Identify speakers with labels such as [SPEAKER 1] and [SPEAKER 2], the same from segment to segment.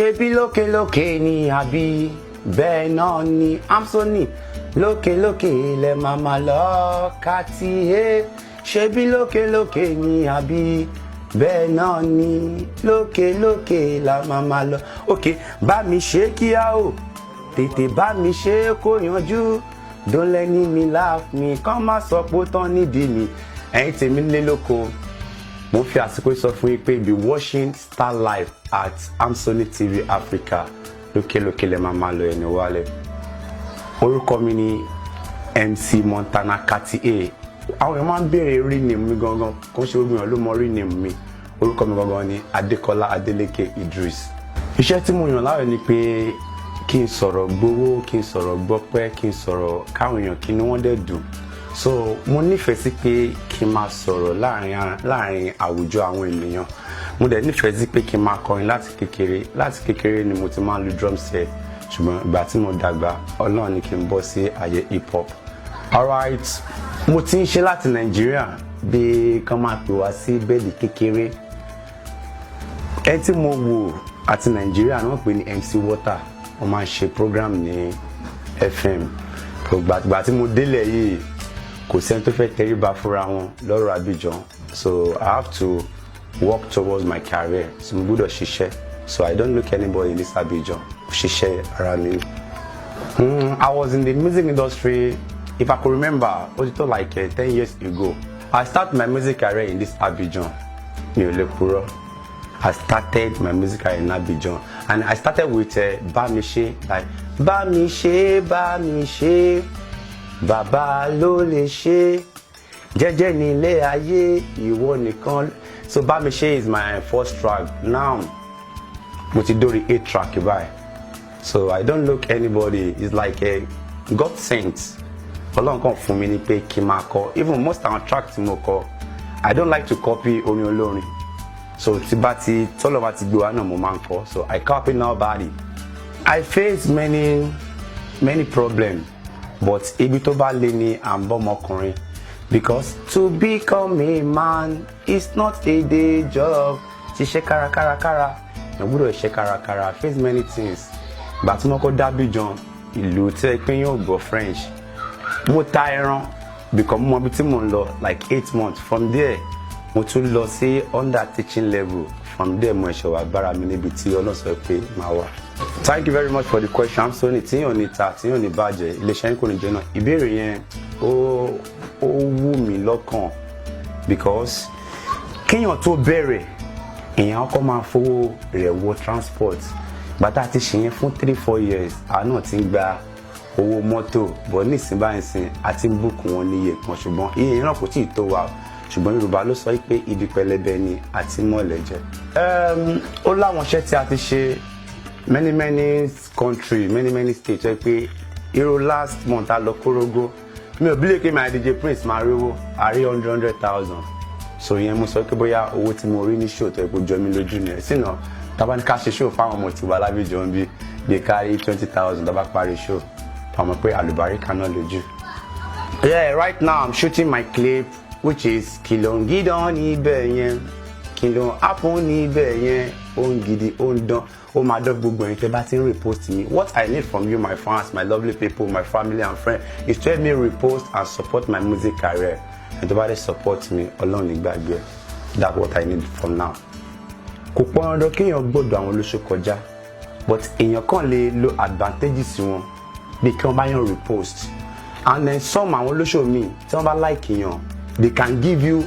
[SPEAKER 1] ṣebí lókè lókè ni àbí bẹ́ẹ̀ náà ni Amsoni lókè lókè lẹ máa lọ kàtí ṣebí lókè lókè ni àbí bẹ́ẹ̀ náà ni lókè lókè la máa lọ. Ok, bá mi ṣe kíá o, tètè bá mi ṣe kó yanjú, don't let me laugh me kán má sọ pé ó tán nídìí mi. Ẹ̀yin tèmi lé lóko, mo fi àsìkò sọ fún yín pé be watching Star Life at Amsoni TV Africa lókè lókè lẹ máa lọ ẹni wálẹ̀. Orúkọ mi ni MC Montana Kati A. Àwọn èèyàn máa ń béèrè rí name mi gangan, kò ṣe gbogbo èèyàn ló mọ rí name mi. Orúkọ mi gangan ni Adékọ́lá Adélékè Idris. Iṣẹ́ tí mo yàn láàyò ni pé kí n sọ̀rọ̀ gbowó, kí n sọ̀rọ̀ gbọ́pẹ́, kí n sọ̀rọ̀ káwọn èèyàn kí ni wọ́n dẹ̀ dùn. So mo nífẹ̀ẹ́ sí pé kí n máa sọ̀rọ̀ láàrin àwùjọ àwọn ènìyàn. Mo dẹ̀ nífẹ̀ẹ́ sí pé kí n máa kọrin láti kékeré ni mo ti máa ń lu drum set. Ṣùgbọ́n ìgbà tí mo dàgbà, Ọlọ́run ní kí n bọ́ sí ayé hip hop. Alright, mo ti ń ṣe láti Nàìjíríà bí kán máa pè wá sí bẹ́ẹ̀dì kékeré. Ẹ tí mo wò àti Nàìjíríà náà pè ní MC Water. Wọ́n máa ń ṣe program ní FM. Ìgbà tí mo délẹ̀ yìí, kò sẹ́ni tó fẹ́ tẹríba fúnra wọn lọ́rọ̀ Abidjan. So I have to work towards my career. So mo gbọ́dọ̀ ṣiṣẹ́. So I don't look anybody in this Abidjan. Ṣiṣẹ́ ara mi. I was in the music industry, if I could remember, it was like 10 years ago. I started my music career in this Abidjan. Mi ò lè purọ́. I started my music career in Abidjan. And I started with Bámiṣé, like Bámiṣé, Bámiṣé, bàbá ló lè ṣe, jẹ́jẹ́ nílé ayé, ìwọ nìkan. So Bámiṣé is my first track. Now, mo ti dórí 8 track báyìí. So I don't look anybody. It's like a God sent. Ọlọ́run kan fún mi ní pé kí n máa kọ. Even most of our tracks mo kọ, I don't like to copy orin olórin. So tọ́lọ́ bá ti gbé wa náà mo máa ń kọ. So I copy nobody. I face many problems, but ibi tó bá lé ní à ń bọ́ ọmọkùnrin. Because to become a man is not a day job. Ṣiṣẹ́ kárakára. Mo gbọ́dọ̀ ṣe kárakára. Face many things. Ìgbà tí mo kọ́ dé Abidjan, ìlú tí ẹ pé yóò gbọ́ French. Mo ta ẹran because mo mọ ibi tí mo ń lọ like 8 months. From there, mo tún lọ sí under teaching level. From there, mo ṣe wá bára mi níbi tí Ọlọ́run sọ pé máa wà. Thank you very much for the question. Amsoni tí yóò ní ta, tí yóò ní bàjẹ́, iléeṣẹ́ yín kò ní jẹ́ náà. Ìbéèrè yẹn ó wú mi lọ́kàn because kéèyàn tó bẹ̀rẹ̀, èèyàn kọ́ máa fowó rẹ̀ wọ transport. Bàtà ti ṣe yẹn fún 3-4 years, àwa náà ti ń gba owó mọ́tò, but nísìnyí báyìí àti ń bùkù wọn ní iye kan, ṣùgbọ́n iye yẹn náà kò tíì tó wa. Ṣùgbọ́n Yorùbá ló sọ pé ibi pẹlẹbẹ ni àti mọ́lẹ̀ jẹ. Ó láwọn iṣẹ́ tí a ti ṣe many country, many states ẹ pé irú last month a lọ Kórógó. Mi ò bílẹ̀ pé my DJ Prince máa rówó, a rí 100,000. So yẹn mo sọ pé bóyá owó tí mo rí ní show tó ẹ kó jọ mí lójú nìyẹn. Sínú tábà ní ká ṣe show fáwọn ọmọ tiwa l'Abidjan bí they carry 20,000 tábà parí show. Àmọ́ pé àlùbáríkà náà lójú. Yeah, right now I'm shooting my clip which is Kìlọ̀ ń gídán níbẹ̀ yẹn, Kìlọ̀ happen níbẹ̀ yẹn, ó ń gidi, ó ń dán, ó máa dán gbogbo ẹ̀yin tẹ́ bá ti ń repost mi. What I need from you, my fans, my lovely people, my family and friends, is to help me repost and support my music career. And tó bá dé support me, Ọlọ́run ní gbàgbé. That's what I need from now. Kò pọn dandan kéèyàn gbọ́dọ̀ àwọn olóṣó kọjá, but èèyàn kàn lè lo advantages wọn bí kí wọ́n bá yàn repost. And then some àwọn olóṣó mi tí wọ́n bá like èèyàn, they can give you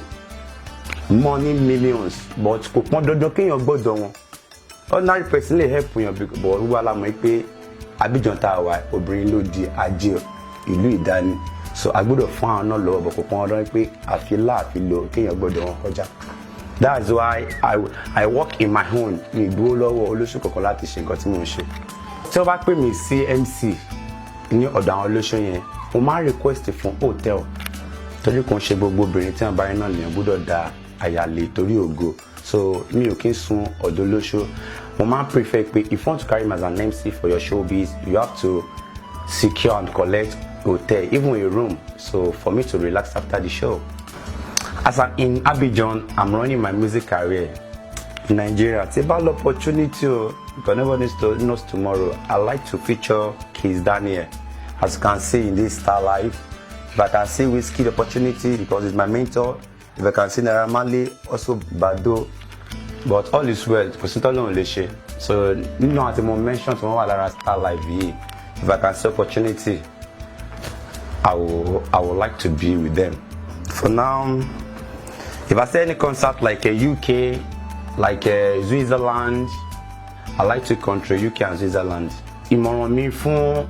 [SPEAKER 1] money millions, but kò pọn dandan kéèyàn gbọ́dọ̀ wọn. Ordinary person lè help èèyàn, but wíwá la mọ̀ pé Abidjan tá a wà obìnrin ló di ajé ìlú ìdání. So a gbọ́dọ̀ fún àwọn náà lọ́wọ́, but kò pọn dandan pé àfilò kéèyàn gbọ́dọ̀ wọn kọjá. That's why I work in my own. Mi dúró lọ́wọ́ olóṣù kankan láti ṣe nǹkan tí mò ń ṣe. Tí wọ́n bá pè mí sí MC ní ọ̀dọ̀ àwọn olóṣù yẹn, mo máa request fún hotel. Torí kò ń ṣe gbogbo obìnrin tí wọ́n bá rí náà lèèyàn gbọ́dọ̀ da àyàlè torí ògo. So mi ò kí ń sun ọ̀dọ̀ olóṣù. Mo máa prefer pé if you want to carry me as an MC for your showbiz, you have to secure and collect hotel, even a room, so for me to relax after the show. As I'm in Abidjan, I'm running my music career in Nigeria. It's about opportunity. because nobody knows tomorrow. I like to feature Kiss Daniel, as you can see in this Star Life. If I can see Whiskey opportunity because he's my mentor. If I can see Naira Marley, also Bado. But all is well, because it's all on. So, you know, at the moment, mention to one Star Life. If I can see opportunity, I would like to be with them. For now, if I see any concert like a UK, like a Switzerland, I like to country UK and Switzerland. Ìmọ̀ràn mi fún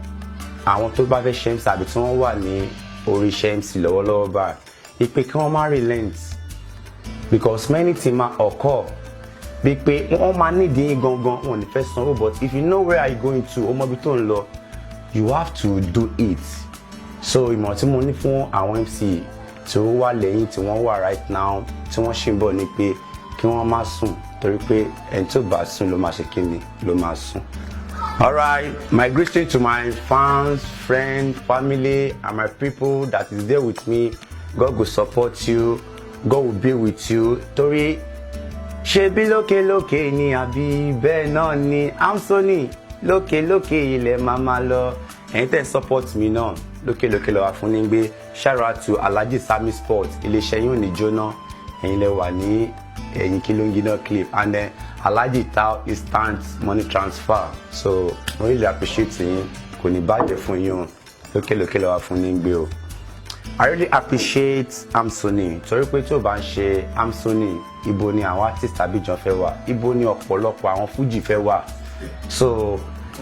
[SPEAKER 1] àwọn tó bá fẹ́ ṣe MC àbí tí wọ́n wà ní orí iṣẹ́ MC lọ́wọ́lọ́wọ́ báyìí, ìpè kí wọ́n má relent, because many things ma occur. Bí pé wọ́n máa nídìí gangan wọn ní fẹ́ sanwó, but if you know where are you going to, ọmọ ibi tó ń lọ, you have to do it. So ìmọ̀ràn tí mo ní fún àwọn MC tí ó wà lẹ́yìn tí wọ́n wà right now tí wọ́n ṣì ń bọ̀ ni pé kí wọ́n má sùn, torí pé ẹni tó bá sùn ló máa ṣe kíni ló máa sùn. Alright, my greeting to my fans, friends, family and my people that is there with me. God will support you, God will be with you. Torí ṣebí lókè lókè ni àbí bẹ́ẹ̀ náà ni Anthony lókè lókè ilẹ̀ màmá lọ. Ẹ̀yin tẹ́ support mi náà lókè lókè lọ wà fún ní gbé. Shout out to Alhaji Sami Sports, iléeṣẹ́ yín ò ní jóná. Ẹ̀yin lẹ wà ní ẹ̀yìn Kilongina clip, and then Alhaji Tao instant money transfer. So I really appreciate yín, kò ní bàjẹ́ fún yín lókè lókè lọ wà fún ní gbé o. I really appreciate Anthony, torí pé tí o bá ń ṣe Anthony, ibo ni àwọn artist Abidjan fẹ́ wà, ibo ni ọ̀pọ̀lọpọ̀ àwọn Fuji fẹ́ wà. So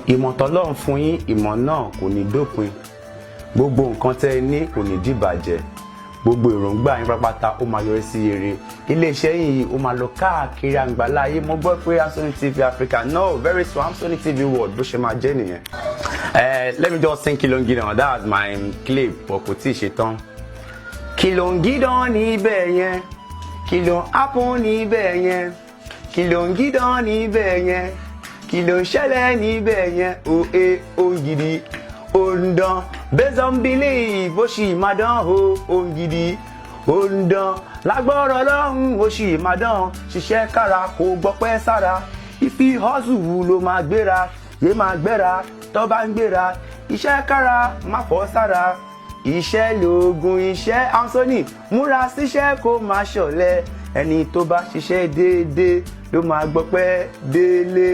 [SPEAKER 1] ìmọ̀ tọ́lọ́run fún yín, ìmọ̀ náà kò ní dópin. Gbogbo nǹkan tẹ́ ẹ ní kò ní dìbàjẹ́. Gbogbo èròǹgbà yín pátápátá ó máa yọrí sí ire. Iléeṣẹ́ yìí ó máa lọ káàkiri àgbáláyé. Mo gbọ́ pé Anthony TV Africa, no, very soon Anthony TV World bó ṣe máa jẹ́ nìyẹn. Let me just sing Kilongidon, that's my clip, but kò tíì ṣe tán. Kilongidon níbẹ̀ yẹn, kí ló happen níbẹ̀ yẹn, Kilongidon níbẹ̀ yẹn, kí ló ṣẹlẹ̀ níbẹ̀ yẹn, ògidì ondan based on belief ó sì máa dán ògidì ondan lágbọ́rọ̀ lọ́hùn ó sì máa dán ṣiṣẹ́ kára kò gbọ́pẹ́ sára ìfi hustle ló máa gbéra yé máa gbéra tó bá ń gbéra iṣẹ́ kára má fọ́ sára iṣẹ́ lóògùn iṣẹ́. Anthony múra síṣẹ́ kó má ṣọ̀lẹ ẹni tó bá ṣiṣẹ́ déédéé ló máa gbọ́pẹ́ délé.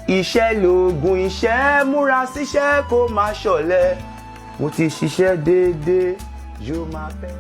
[SPEAKER 1] Iṣẹ́ lóògùn iṣẹ́, múra síṣẹ́ kó má ṣọ̀lẹ. Mo ti ṣiṣẹ́ déédéé, yóò máa fẹ́.